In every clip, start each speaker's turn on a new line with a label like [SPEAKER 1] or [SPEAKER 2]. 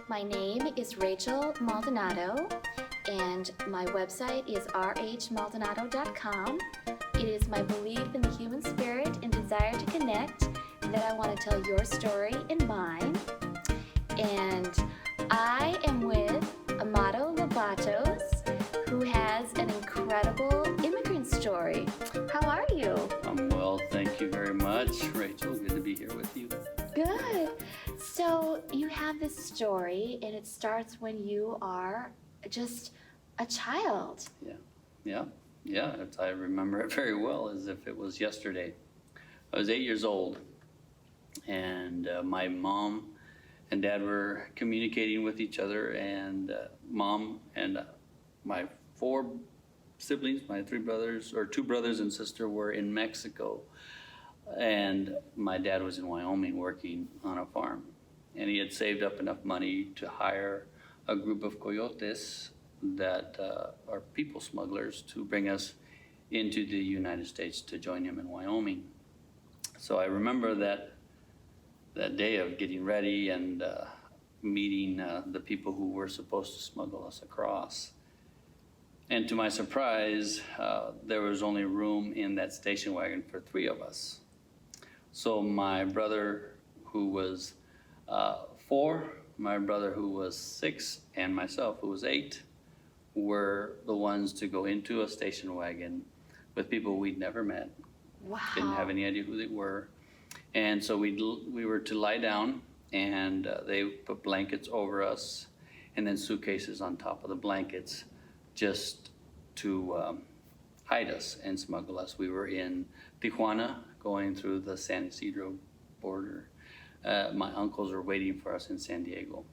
[SPEAKER 1] My name is Rachel Maldonado, and my website is rhmaldonado.com. It is my belief in the human spirit and desire to connect that I want to tell your story and mine. And I am with Amado Lobato, who has an incredible immigrant story. How are you?
[SPEAKER 2] I'm well, thank you very much, Rachel. Good to be here with you.
[SPEAKER 1] Good. So you have this story, and it starts when you are just a child.
[SPEAKER 2] Yeah. I remember it very well, as if it was yesterday. I was 8 years old, and my mom and dad were communicating with each other, and mom and my 4 siblings, my 3 brothers, or 2 brothers and sister, were in Mexico, and my dad was in Wyoming working on a farm, and he had saved up enough money to hire a group of coyotes that are people smugglers to bring us into the United States to join him in Wyoming. So I remember that day of getting ready and meeting the people who were supposed to smuggle us across. And to my surprise, there was only room in that station wagon for 3 of us. So my brother, who was 4, my brother, who was 6, and myself, who was 8, were the ones to go into a station wagon with people we'd never met.
[SPEAKER 1] Wow.
[SPEAKER 2] Didn't have any idea who they were. And so we were to lie down, and they put blankets over us and then suitcases on top of the blankets just to hide us and smuggle us. We were in Tijuana going through the San Isidro border. My uncles were waiting for us in San Diego.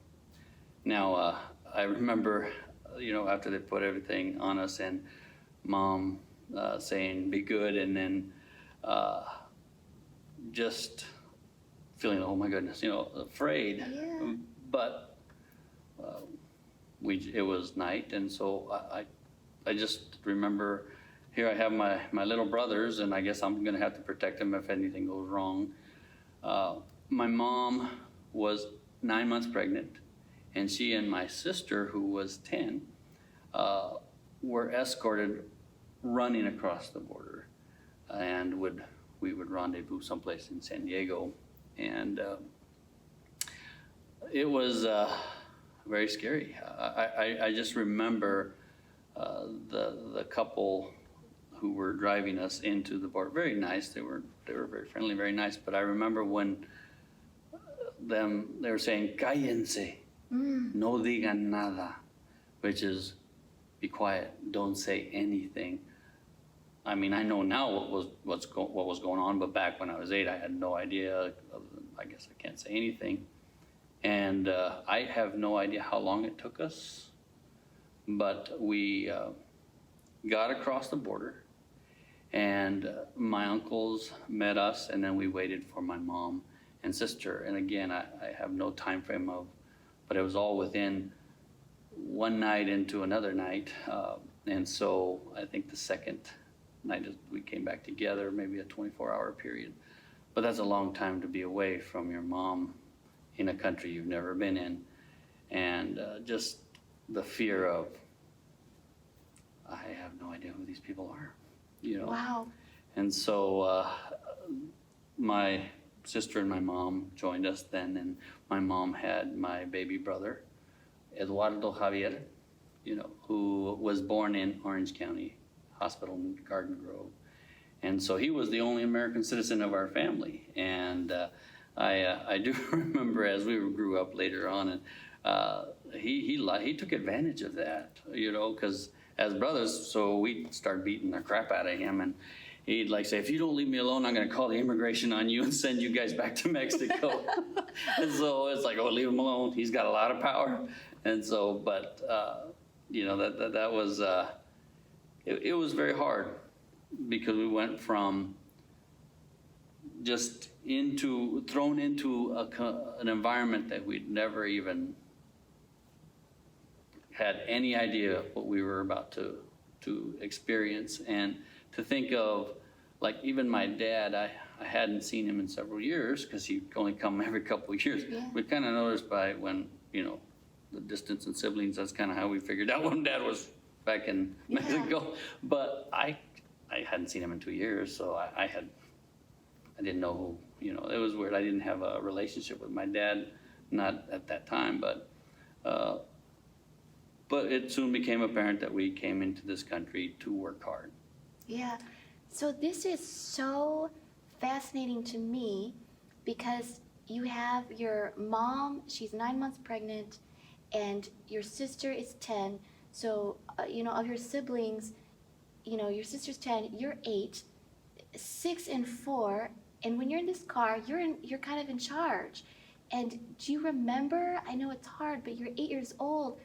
[SPEAKER 2] Now, I remember, after they put everything on us, and mom saying, "Be good," and then just feeling, oh my goodness, afraid.
[SPEAKER 1] Yeah.
[SPEAKER 2] But it was night, and so I just remember, here I have my little brothers, and I guess I'm going to have to protect them if anything goes wrong. My mom was 9 months pregnant, and she and my sister, who was 10, were escorted running across the border, and we would rendezvous someplace in San Diego. And it was very scary. I just remember the couple who were driving us into the border. Very nice. They were very friendly, very nice. But I remember when they were saying, "Cállense, no digan nada," which is, be quiet, don't say anything. I mean, I know now what was going on, but back when I was 8, I had no idea. I guess I can't say anything. And I have no idea how long it took us, but we got across the border, and my uncles met us, and then we waited for my mom and sister. And again, I have no time frame but it was all within one night into another night. And so I think the second night we came back together, maybe a 24-hour period. But that's a long time to be away from your mom in a country you've never been in. And just the fear of, I have no idea who these people are,
[SPEAKER 1] Wow.
[SPEAKER 2] And so my sister and my mom joined us then, and my mom had my baby brother, Eduardo Javier, who was born in Orange County Hospital in Garden Grove. And so he was the only American citizen of our family. And I do remember, as we grew up later on, and he took advantage of that, because as brothers, so we'd start beating the crap out of him, and he'd say, "If you don't leave me alone, I'm going to call the immigration on you and send you guys back to Mexico." And so it's like, oh, leave him alone. He's got a lot of power. And so, but that was it was very hard, because we went from just thrown into an environment that we'd never even had any idea what we were about to experience. And to think of, even my dad, I hadn't seen him in several years, because he'd only come every couple of years.
[SPEAKER 1] Yeah.
[SPEAKER 2] We kind of noticed by when, the distance and siblings, that's kind of how we figured out when Dad was back in Mexico. But I hadn't seen him in 2 years, so I didn't know who, it was weird. I didn't have a relationship with my dad, not at that time, but it soon became apparent that we came into this country to work hard.
[SPEAKER 1] Yeah. So this is so fascinating to me because you have your mom, she's 9 months pregnant, and your sister is 10. So, of your siblings, your sister's 10, you're 8, 6 and 4, and when you're in this car, you're kind of in charge. And do you remember, I know it's hard, but you're 8 years old,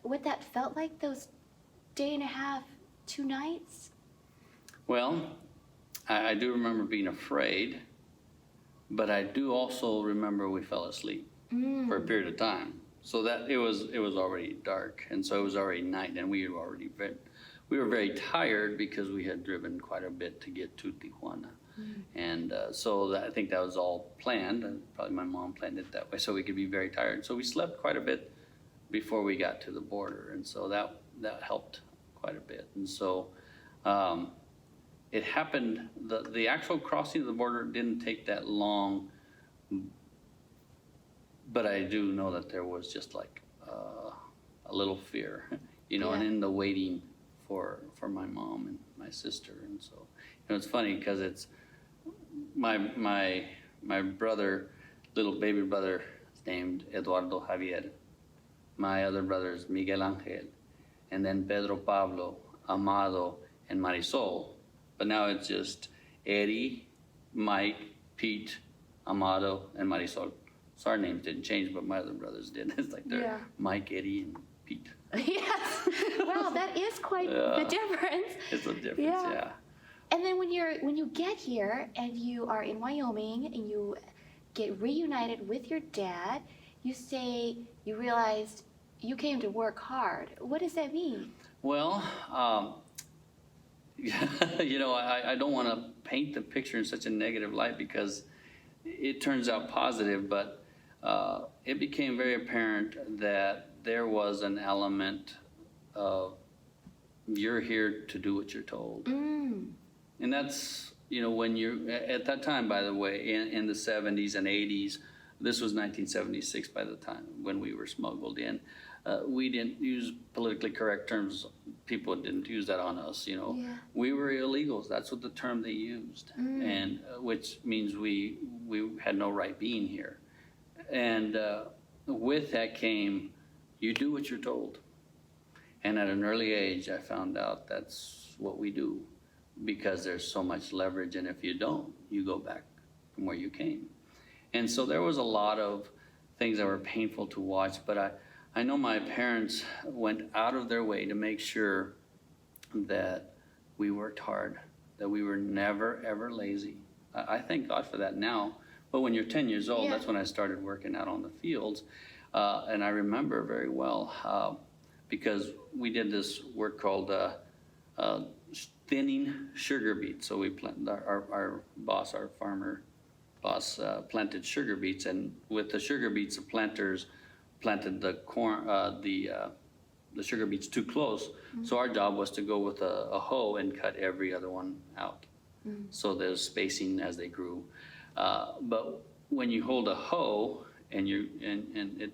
[SPEAKER 1] what that felt like those day and a half, 2 nights?
[SPEAKER 2] Well, I do remember being afraid, but I do also remember we fell asleep for a period of time. So that it was already dark, and so it was already night, and we were very tired because we had driven quite a bit to get to Tijuana. And so I think that was all planned, and probably my mom planned it that way so we could be very tired. So we slept quite a bit before we got to the border, and so that helped quite a bit. And so it happened, the actual crossing of the border didn't take that long, but I do know that there was just like a little fear, and in the waiting for my mom and my sister. And so it's funny because it's my brother, little baby brother, is named Eduardo Javier. My other brothers, Miguel Angel, and then Pedro Pablo, Amado, and Marisol. But now it's just Eddie, Mike, Pete, Amado, and Marisol. So our names didn't change, but my other brothers did. It's like they're Mike, Eddie, and Pete.
[SPEAKER 1] Yes. Wow, that is quite the difference.
[SPEAKER 2] It's a difference, yeah.
[SPEAKER 1] And then when you get here and you are in Wyoming and you get reunited with your dad, you say you realized you came to work hard. What does that mean?
[SPEAKER 2] Well, I don't want to paint the picture in such a negative light because it turns out positive, but it became very apparent that there was an element of you're here to do what you're told. And that's, when you're, at that time, by the way, in the 70s and 80s, this was 1976 by the time when we were smuggled in. We didn't use politically correct terms. People didn't use that on us, We were illegals. That's what the term they used, and which means we had no right being here. And with that came, you do what you're told. And at an early age, I found out that's what we do because there's so much leverage, and if you don't, you go back from where you came. And so there was a lot of things that were painful to watch, but I know my parents went out of their way to make sure that we worked hard, that we were never, ever lazy. I thank God for that now. But when you're 10 years old, that's when I started working out on the fields. And I remember very well because we did this work called thinning sugar beets. So we planted, our boss, our farmer boss, planted sugar beets. And with the sugar beets, the planters planted the corn, the sugar beets too close. So our job was to go with a hoe and cut every other one out. So there's spacing as they grew. But when you hold a hoe and it,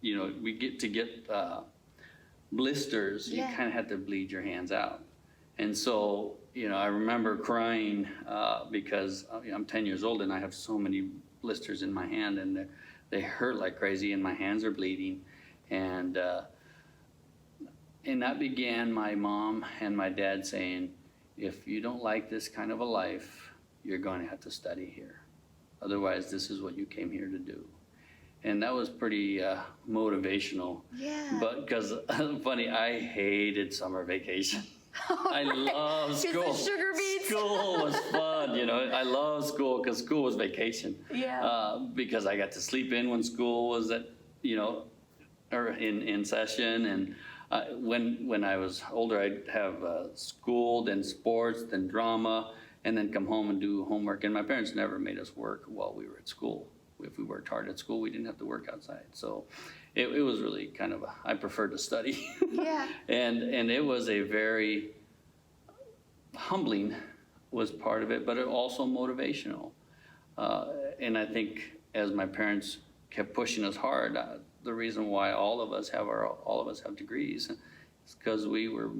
[SPEAKER 2] we get blisters, you kind of have to bleed your hands out. And so, I remember crying because I'm 10 years old and I have so many blisters in my hand and they hurt like crazy and my hands are bleeding. And that began my mom and my dad saying, if you don't like this kind of a life, you're going to have to study here. Otherwise, this is what you came here to do. And that was pretty motivational. Yeah. But because, funny, I hated summer vacation. I love school.
[SPEAKER 1] The sugar beets.
[SPEAKER 2] School was fun, I love school because school was vacation. Yeah. Because I got to sleep in when school was at, or in session. And when I was older, I'd have school, then sports, then drama, and then come home and do homework. And my parents never made us work while we were at school. if we worked hard at school, we didn't have to work outside. So it was really kind of, I preferred to study.
[SPEAKER 1] Yeah.
[SPEAKER 2] And it was a very humbling was part of it, but it also motivational. And I think as my parents kept pushing us hard, the reason why all of us have degrees is because we were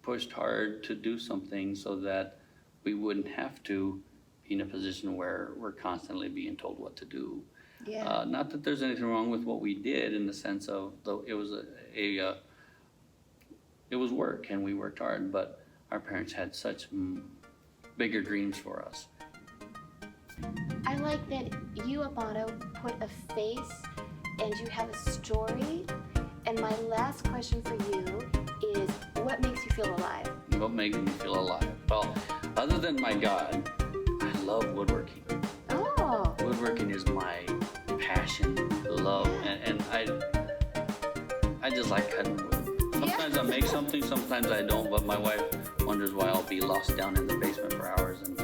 [SPEAKER 2] pushed hard to do something so that we wouldn't have to be in a position where we're constantly being told what to do.
[SPEAKER 1] Yeah.
[SPEAKER 2] Not that there's anything wrong with what we did in the sense of, though it was it was work and we worked hard, but our parents had such bigger dreams for us.
[SPEAKER 1] I like that you, Amado, put a face and you have a story. And my last question for you is, what makes you feel alive?
[SPEAKER 2] What makes me feel alive? Well, other than my God, I love woodworking.
[SPEAKER 1] Oh.
[SPEAKER 2] Woodworking is my passion, love, and I just like cutting wood. Sometimes I make something, sometimes I don't, but my wife wonders why I'll be lost down in the basement for hours and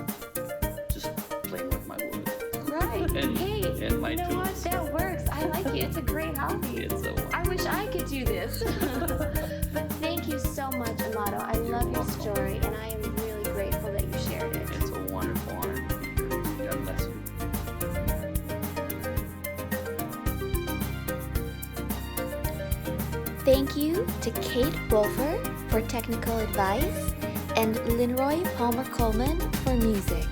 [SPEAKER 2] just playing with my wood.
[SPEAKER 1] Right.
[SPEAKER 2] And-
[SPEAKER 1] hey,
[SPEAKER 2] and my
[SPEAKER 1] you know what?
[SPEAKER 2] tools.
[SPEAKER 1] That works. I like it. It's a great hobby. I wish I could do this. But thank you so much, Amado. I love your
[SPEAKER 2] welcome.
[SPEAKER 1] story, and I am really grateful that you shared it.
[SPEAKER 2] It's a wonderful honor to be here. God bless you.
[SPEAKER 1] Thank you to Kate Wolfer for technical advice and Linroy Palmer Coleman for music.